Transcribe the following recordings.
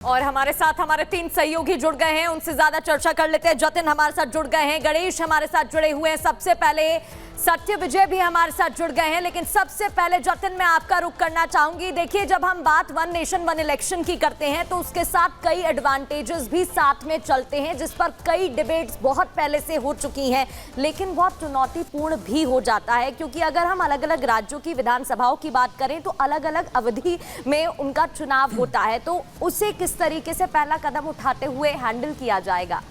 और हमारे साथ हमारे 3 सहयोगी जुड़ गए हैं, उनसे ज्यादा चर्चा कर लेते हैं। जतिन हमारे साथ जुड़ गए हैं, गणेश हमारे साथ जुड़े हुए हैं, सबसे पहले सत्य विजय भी हमारे साथ जुड़ गए हैं। लेकिन सबसे पहले जतिन मैं आपका रुख करना चाहूंगी। देखिए, जब हम बात वन नेशन वन इलेक्शन की करते हैं तो उसके साथ कई एडवांटेजेस भी साथ में चलते हैं, जिस पर कई डिबेट्स बहुत पहले से हो चुकी हैं, लेकिन बहुत चुनौतीपूर्ण भी हो जाता है, क्योंकि अगर हम अलग अलग राज्यों की विधानसभाओं की बात करें तो अलग अलग अवधि में उनका चुनाव होता है, तो उसे किस तरीके से पहला कदम उठाते हुए हैंडल किया जाएगा?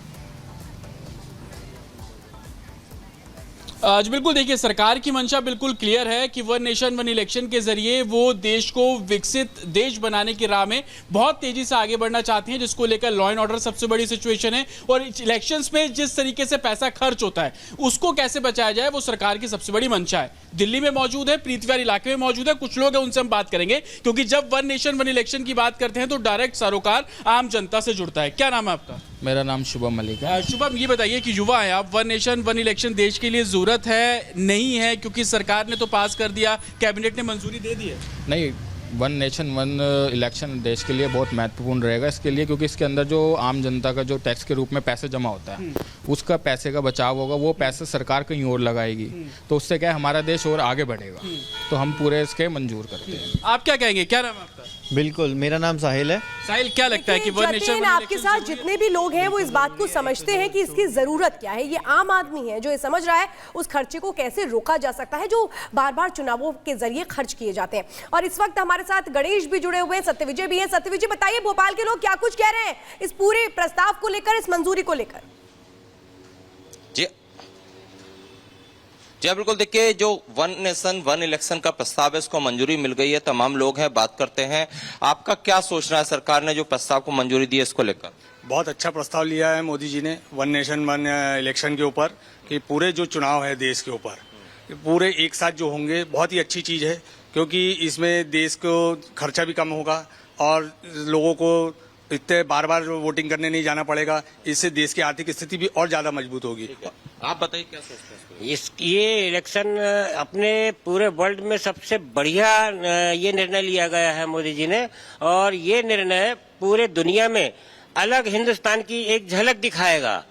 जी बिल्कुल, देखिए सरकार की मंशा बिल्कुल क्लियर है कि वन नेशन वन इलेक्शन के जरिए वो देश को विकसित देश बनाने की राह में बहुत तेजी से आगे बढ़ना चाहती हैं, जिसको लेकर लॉ एंड ऑर्डर सबसे बड़ी सिचुएशन है। और इलेक्शंस में जिस तरीके से पैसा खर्च होता है उसको कैसे बचाया जाए, वो सरकार की सबसे बड़ी मंशा है। दिल्ली में मौजूद है, प्रीतिवार इलाके में मौजूद है, कुछ लोग हैं उनसे हम बात करेंगे, क्योंकि जब वन नेशन वन इलेक्शन की बात करते हैं तो डायरेक्ट सरोकार आम जनता से जुड़ता है। क्या नाम है आपका? मेरा नाम शुभम मलिक है। शुभम, ये बताइए कि युवा है आप, वन नेशन वन इलेक्शन देश के लिए जरूरत है नहीं है? क्योंकि सरकार ने तो पास कर दिया, कैबिनेट ने मंजूरी दे दी है। नहीं, वन नेशन वन इलेक्शन देश के लिए बहुत महत्वपूर्ण रहेगा इसके लिए, क्योंकि इसके अंदर जो आम जनता का जो टैक्स के रूप में पैसे जमा होता है उसका पैसे का बचाव होगा, वो पैसे सरकार कहीं और लगाएगी, तो उससे क्या है हमारा देश और आगे बढ़ेगा। तो हम पूरे इसके मंजूर करते हैं। आप क्या कहेंगे, क्या नाम है आपका? बिल्कुल, मेरा नाम साहिल है। साहिल, क्या लगता है कि वन नेशन आपके साथ जितने भी लोग हैं वो इस बात को समझते हैं कि इसकी जरूरत क्या है? ये आम आदमी है जो ये समझ रहा है उस खर्चे को कैसे रोका जा सकता है जो बार बार चुनावों के जरिए खर्च किए जाते हैं। और इस वक्त हमारे साथ गणेश भी जुड़े हुए हैं, सत्यविजय भी हैं। सत्यविजय, बताइए भोपाल के लोग क्या कुछ कह रहे हैं इस पूरे प्रस्ताव को लेकर, इस मंजूरी को लेकर? जी बिल्कुल, देखिए जो वन नेशन वन इलेक्शन का प्रस्ताव है इसको मंजूरी मिल गई है। तमाम लोग हैं, बात करते हैं। आपका क्या सोचना है सरकार ने जो प्रस्ताव को मंजूरी दी है इसको लेकर? बहुत अच्छा प्रस्ताव लिया है मोदी जी ने वन नेशन वन इलेक्शन के ऊपर, कि पूरे जो चुनाव है देश के ऊपर पूरे एक साथ जो होंगे, बहुत ही अच्छी चीज है, क्योंकि इसमें देश को खर्चा भी कम होगा और लोगों को इतने बार बार वोटिंग करने नहीं जाना पड़ेगा। इससे देश की आर्थिक स्थिति भी और ज्यादा मजबूत होगी। आप बताइए क्या सोचते हैं? ये इलेक्शन अपने पूरे वर्ल्ड में सबसे बढ़िया ये निर्णय लिया गया है मोदी जी ने, और ये निर्णय पूरे दुनिया में अलग हिंदुस्तान की एक झलक दिखाएगा।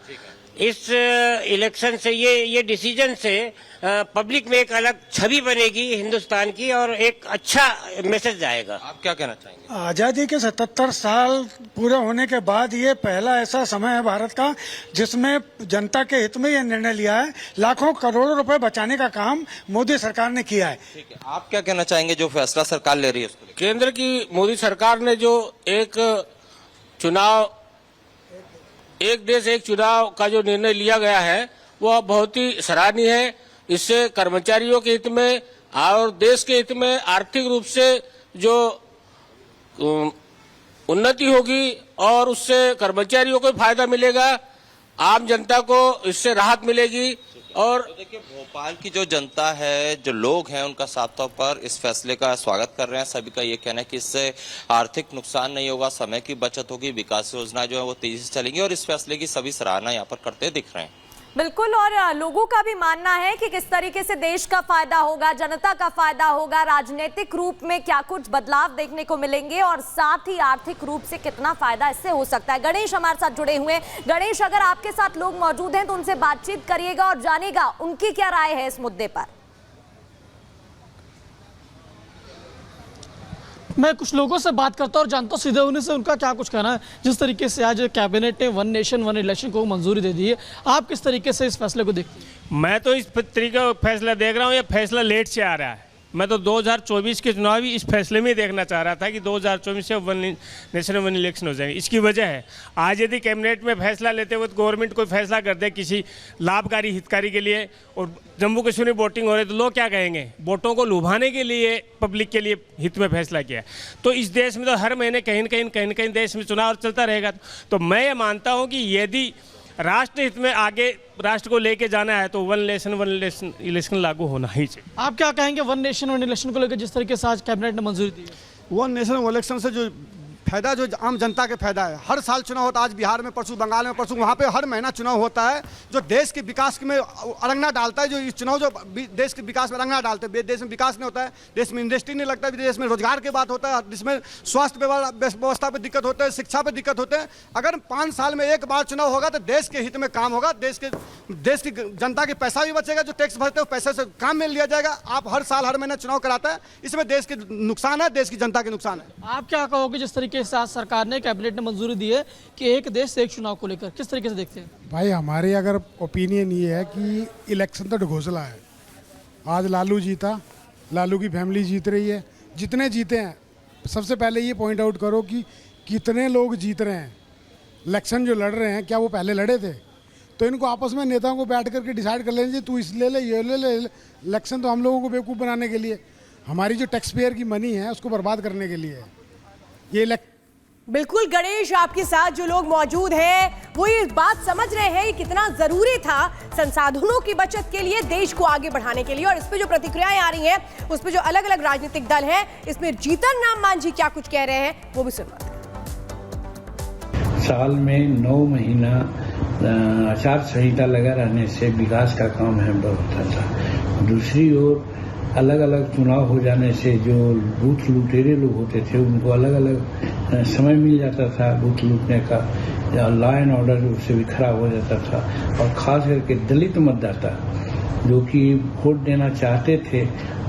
इस इलेक्शन से ये डिसीजन से पब्लिक में एक अलग छवि बनेगी हिंदुस्तान की और एक अच्छा मैसेज जाएगा। आप क्या कहना चाहेंगे? आजादी के 77 साल पूरे होने के बाद ये पहला ऐसा समय है भारत का जिसमें जनता के हित में ये निर्णय लिया है। लाखों करोड़ों रुपए बचाने का काम मोदी सरकार ने किया है। ठीक है, आप क्या कहना चाहेंगे जो फैसला सरकार ले रही है उसको? केंद्र की मोदी सरकार ने जो एक चुनाव, एक देश एक चुनाव का जो निर्णय लिया गया है वह बहुत ही सराहनीय है। इससे कर्मचारियों के हित में और देश के हित में आर्थिक रूप से जो उन्नति होगी और उससे कर्मचारियों को फायदा मिलेगा, आम जनता को इससे राहत मिलेगी। और देखिए, भोपाल की जो जनता है, जो लोग हैं, उनका साफ तौर पर इस फैसले का स्वागत कर रहे हैं। सभी का ये कहना है कि इससे आर्थिक नुकसान नहीं होगा, समय की बचत होगी, विकास योजना जो है वो तेजी से चलेंगी, और इस फैसले की सभी सराहना यहाँ पर करते दिख रहे हैं। बिल्कुल, और लोगों का भी मानना है कि किस तरीके से देश का फायदा होगा, जनता का फायदा होगा, राजनीतिक रूप में क्या कुछ बदलाव देखने को मिलेंगे और साथ ही आर्थिक रूप से कितना फायदा इससे हो सकता है। गणेश हमारे साथ जुड़े हुए हैं। गणेश, अगर आपके साथ लोग मौजूद हैं तो उनसे बातचीत करिएगा और जानेगा उनकी क्या राय है इस मुद्दे पर। मैं कुछ लोगों से बात करता हूँ और जानता हूँ सीधे उन्हीं से उनका क्या कुछ कहना है। जिस तरीके से आज कैबिनेट ने वन नेशन वन इलेक्शन को मंजूरी दे दी है, आप किस तरीके से इस फैसले को देखते हैं? मैं तो इस तरीके का फैसला देख रहा हूँ, ये फैसला लेट से आ रहा है। मैं तो 2024 के चुनाव भी इस फैसले में देखना चाह रहा था कि 2024 से वन नेशन वन इलेक्शन हो जाएंगे। इसकी वजह है, आज यदि कैबिनेट में फैसला लेते हुए गवर्नमेंट कोई फैसला कर दे किसी लाभकारी हितकारी के लिए और जम्मू कश्मीर में वोटिंग हो रही है तो लोग क्या कहेंगे? वोटों को लुभाने के लिए पब्लिक के लिए हित में फैसला किया। तो इस देश में तो हर महीने कहीं न कहीं देश में चुनाव चलता रहेगा। तो मैं ये मानता हूँ कि यदि राष्ट्र हित में आगे राष्ट्र को लेके जाना है तो वन नेशन वन इलेक्शन लागू होना ही चाहिए। आप क्या कहेंगे वन नेशन वन इलेक्शन को लेकर जिस तरीके से आज कैबिनेट ने मंजूरी दी है? वन नेशन वन इलेक्शन से जो फायदा जो आम जनता के फायदा है। हर साल चुनाव होता है, आज बिहार में, परसों बंगाल में, परसों वहाँ पे हर महीना चुनाव होता है, जो देश के विकास में अरंगना डालता है। जो इस चुनाव जो देश के विकास में अरंगना डालते हैं, देश में विकास नहीं होता है, देश में इंडस्ट्री नहीं लगता है, देश में रोजगार की बात होता है, जिसमें स्वास्थ्य व्यवस्था पर दिक्कत होते हैं, शिक्षा पर दिक्कत होते हैं। अगर 5 साल में एक बार चुनाव होगा तो देश के हित में काम होगा, देश की जनता के पैसा भी बचेगा, जो टैक्स भरते हैं पैसे से काम में लिया जाएगा। आप हर साल हर महीने चुनाव कराता है, इसमें देश के नुकसान है, देश की जनता के नुकसान है। आप क्या कहोगे जिस तरीके से आज सरकार ने, कैबिनेट ने मंजूरी दी है कि एक देश एक चुनाव को लेकर, किस तरीके से देखते हैं? भाई हमारी अगर ओपिनियन ये है कि इलेक्शन तो ढकोसला है। आज लालू जीता, लालू की फैमिली जीत रही है, जितने जीते हैं सबसे पहले ये पॉइंट आउट करो कि कितने लोग जीत रहे हैं। इलेक्शन जो लड़ रहे हैं क्या वो पहले लड़े थे? तो इनको आपस में नेताओं को बैठ करके डिसाइड कर लेना चाहिए, तू इस ले ले, ये ले ले। इलेक्शन तो हम लोगों को बेवकूफ़ बनाने के लिए, हमारी जो टैक्स पेयर की मनी है उसको बर्बाद करने के लिए है ये बिल्कुल गणेश, आपके साथ जो लोग मौजूद हैं वो ये बात समझ रहे हैं कि कितना जरूरी था संसाधनों की बचत के लिए, देश को आगे बढ़ाने के लिए। और इस पे जो प्रतिक्रियाएं आ रही हैं, उस पे जो अलग अलग राजनीतिक दल हैं, इसमें जीतन राम मांझी क्या कुछ कह रहे हैं वो भी सुनवाते हैं। साल में 9 महीना आचार संहिता लगा रहने से विकास का काम है बढ़ता था। दूसरी ओर अलग अलग चुनाव हो जाने से जो बूथ लुटेरे लोग होते थे उनको अलग अलग समय मिल जाता था बूथ लूटने का, लॉ एंड ऑर्डर उससे भी खराब हो जाता था। और खास करके दलित मतदाता जो कि वोट देना चाहते थे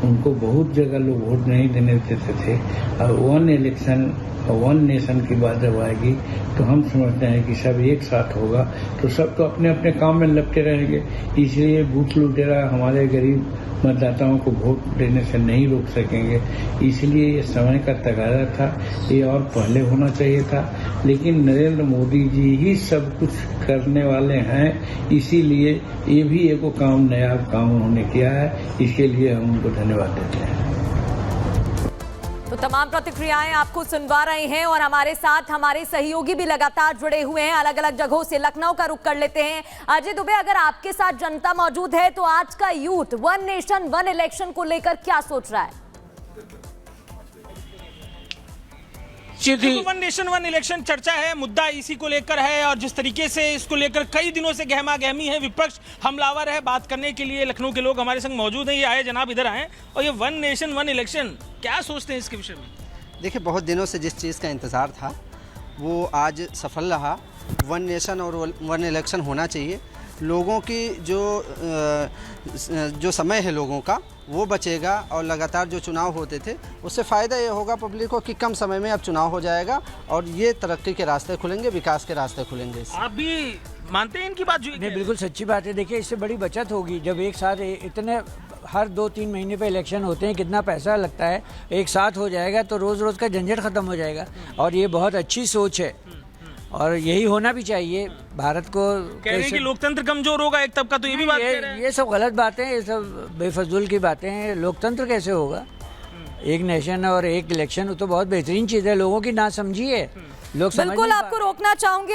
उनको बहुत जगह लोग वोट नहीं देने देते थे। और वन इलेक्शन वन नेशन की बात जब आएगी तो हम समझते हैं कि सब एक साथ होगा तो सब तो अपने अपने काम में लपटे रहेंगे। इसलिए बूथ लुटेरा हमारे गरीब मतदाताओं को वोट देने से नहीं रोक सकेंगे। इसलिए ये समय का तकाजा था, ये और पहले होना चाहिए था। लेकिन नरेंद्र मोदी जी ही सब कुछ करने वाले हैं, इसीलिए ये भी एक काम नया काम उन्होंने किया है, इसके लिए हम उनको धन्यवाद देते हैं। तो तमाम प्रतिक्रियाएं आपको सुनवा रहे हैं और हमारे साथ हमारे सहयोगी भी लगातार जुड़े हुए हैं अलग अलग जगहों से। लखनऊ का रुख कर लेते हैं। अजय दुबे, अगर आपके साथ जनता मौजूद है तो आज का youth one nation one election को लेकर क्या सोच रहा है? वन नेशन वन इलेक्शन चर्चा है, मुद्दा इसी को लेकर है और जिस तरीके से इसको लेकर कई दिनों से गहमा गहमी है, विपक्ष हमलावर है। बात करने के लिए लखनऊ के लोग हमारे संग मौजूद हैं। ये आए जनाब, इधर आए। और ये वन नेशन वन इलेक्शन क्या सोचते हैं इसके विषय में? देखिए, बहुत दिनों से जिस चीज़ का इंतज़ार था वो आज सफल रहा। वन नेशन और वन इलेक्शन होना चाहिए। लोगों की जो समय है लोगों का वो बचेगा और लगातार जो चुनाव होते थे उससे फ़ायदा ये होगा पब्लिक को कि कम समय में अब चुनाव हो जाएगा और ये तरक्की के रास्ते खुलेंगे, विकास के रास्ते खुलेंगे। आप भी मानते हैं इनकी बात? नहीं, बिल्कुल सच्ची बात है। देखिए, इससे बड़ी बचत होगी जब एक साथ इतने हर 2-3 महीने पे इलेक्शन होते हैं, कितना पैसा लगता है, एक साथ हो जाएगा तो रोज़ रोज़ का झंझट ख़त्म हो जाएगा। और ये बहुत अच्छी सोच है और यही होना भी चाहिए। भारत को कह रहे हैं कि लोकतंत्र कमजोर होगा एक तबका, तो ये भी बात कह रहे हैं। ये सब गलत बातें हैं, ये सब बेफजूल की बातें हैं। लोकतंत्र कैसे होगा? एक नेशन और एक इलेक्शन तो बहुत बेहतरीन चीज़ है, लोगों की ना समझी है, लोग समझ नहीं पा रहे। बिल्कुल आपको रोकना चाहूंगी।